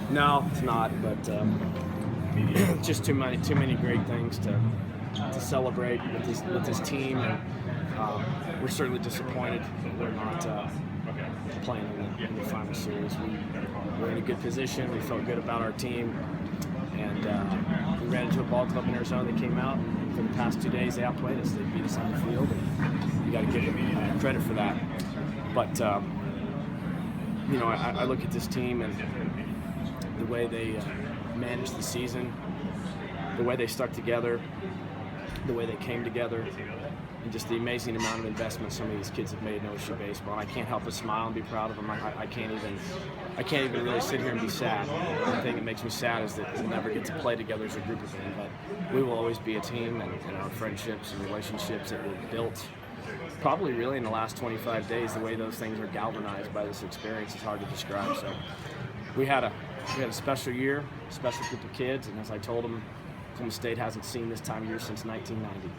No, it's not. But just too many great things to celebrate with this team, and we're certainly disappointed that we're not playing in the final series. We're in a good position. We felt good about our team, and we ran into a ball club in Arizona that came out. And for the past 2 days, they outplayed us. They beat us on the field, and you got to give them credit for that. But I look at this team and the way they managed the season, the way they stuck together, the way they came together, and just the amazing amount of investment some of these kids have made in OSU baseball. I can't help but smile and be proud of them. I can't even really sit here and be sad. The thing that makes me sad is that we'll never get to play together as a group of them. But we will always be a team, and our friendships and relationships that were built probably really in the last 25 days, the way those things are galvanized by this experience is hard to describe. So we had a special year, a special group of kids, and as I told them, Oklahoma State hasn't seen this time of year since 1990.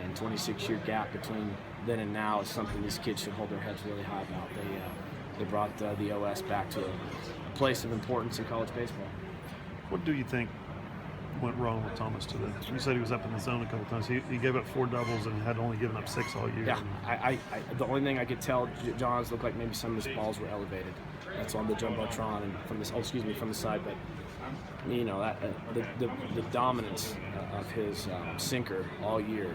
And 26-year gap between then and now is something these kids should hold their heads really high about. They brought the OS back to a place of importance in college baseball. What do you think went wrong with Thomas today? You said he was up in the zone a couple times. He gave up 4 doubles and had only given up 6 all year. Yeah, I the only thing I could tell, John, is looked like maybe some of his balls were elevated. That's on the jumbotron and from the side. But the dominance of his sinker all year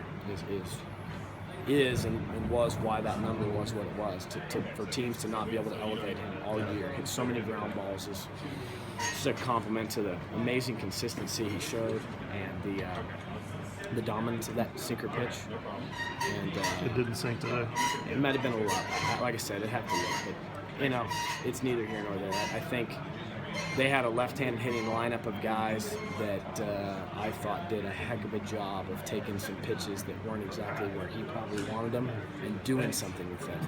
is and was why that number was what it was. For teams to not be able to elevate him all year, hit so many ground balls is just a compliment to the amazing consistency he showed and the dominance of that sinker pitch. And it didn't sink today. It might have been a little up. Like I said, it had to look, but it's neither here nor there. I think they had a left-hand hitting lineup of guys that I thought did a heck of a job of taking some pitches that weren't exactly where he probably wanted them and doing something with them.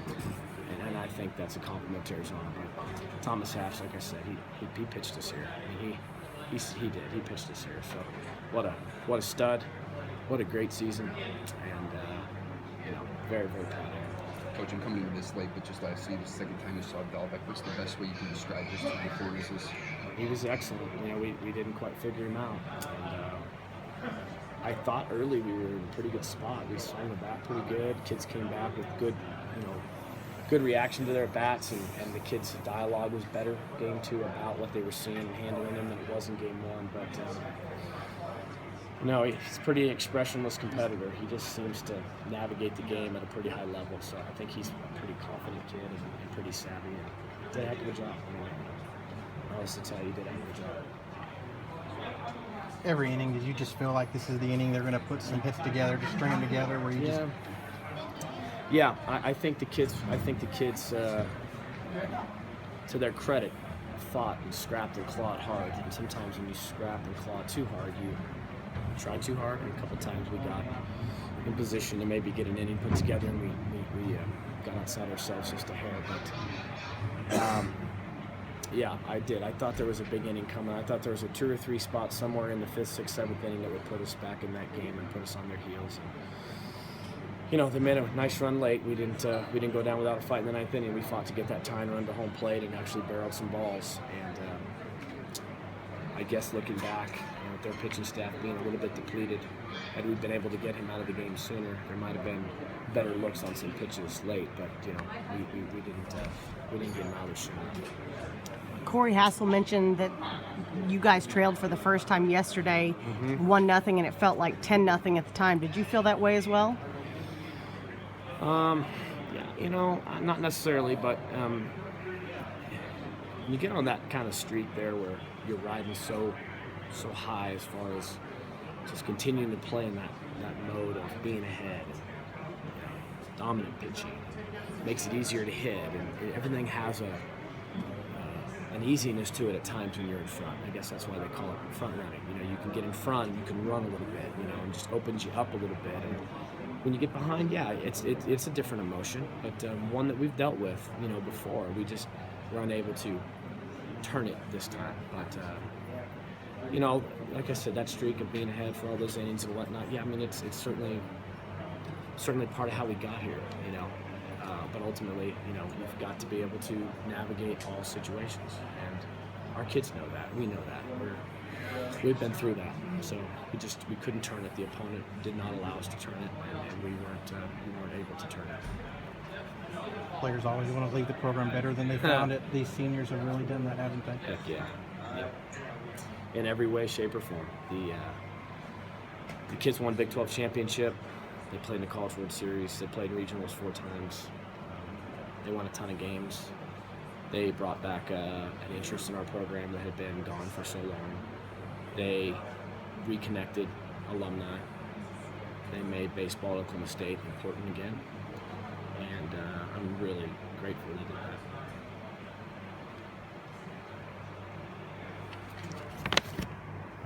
And I think that's a compliment to Arizona. Thomas Hatch, like I said, he pitched us here. I mean, he did. He pitched us here. So what a stud. What a great season. And very, very proud of him. Coach, I'm coming into this late, but just last season, the second time you saw Dahlbeck, what's the best way you can describe his performances? He was excellent. We didn't quite figure him out. And I thought early we were in a pretty good spot. We swung the bat pretty good. Kids came back with good reaction to their bats, and the kids' dialogue was better game 2 about what they were seeing and handling him than it was in game 1. But he's a pretty expressionless competitor. He just seems to navigate the game at a pretty high level. So I think he's a pretty confident kid and pretty savvy. And did a heck of a job. I also tell you, he did a heck of a job. Every inning, did you just feel like this is the inning they're going to put some hits together, just string them together? Where you Yeah, I think the kids, to their credit, fought and scrapped and clawed hard. And sometimes when you scrap and claw too hard, you try too hard. And a couple times we got in position to maybe get an inning put together, and we got outside ourselves just a hair. But yeah, I did. I thought there was a big inning coming. I thought there was a 2 or 3 spots somewhere in the 5th, 6th, 7th inning that would put us back in that game and put us on their heels. And, they made a nice run late. We didn't go down without a fight in the 9th inning. We fought to get that tying run to home plate and actually barreled some balls. And I guess looking back, with their pitching staff being a little bit depleted, had we been able to get him out of the game sooner, there might have been better looks on some pitches late. But we didn't get him out as sooner. Corey Hassel mentioned that you guys trailed for the first time yesterday, 1-0, and it felt like 10-0 at the time. Did you feel that way as well? Yeah, not necessarily, but you get on that kind of streak there where you're riding so high as far as just continuing to play in that mode of being ahead, dominant pitching, makes it easier to hit, and everything has an easiness to it at times when you're in front. I guess that's why they call it front running. You can get in front, you can run a little bit, and just opens you up a little bit. And when you get behind, yeah, it's a different emotion, but one that we've dealt with, before. We just were unable to turn it this time. But like I said, that streak of being ahead for all those innings and whatnot, yeah, I mean, it's certainly part of how we got here. but ultimately, you know, you've got to be able to navigate all situations, and our kids know that. We know that. We've been through that, so we couldn't turn it. The opponent did not allow us to turn it, and we weren't able to turn it. Players always want to leave the program better than they found it. These seniors have really done that, haven't they? Heck yeah. Yep. In every way, shape, or form. The kids won Big 12 championship. They played in the College World Series. They played regionals 4 times. They won a ton of games. They brought back an interest in our program that had been gone for so long. They reconnected alumni. They made baseball at Oklahoma State important again. And I'm really grateful they did that.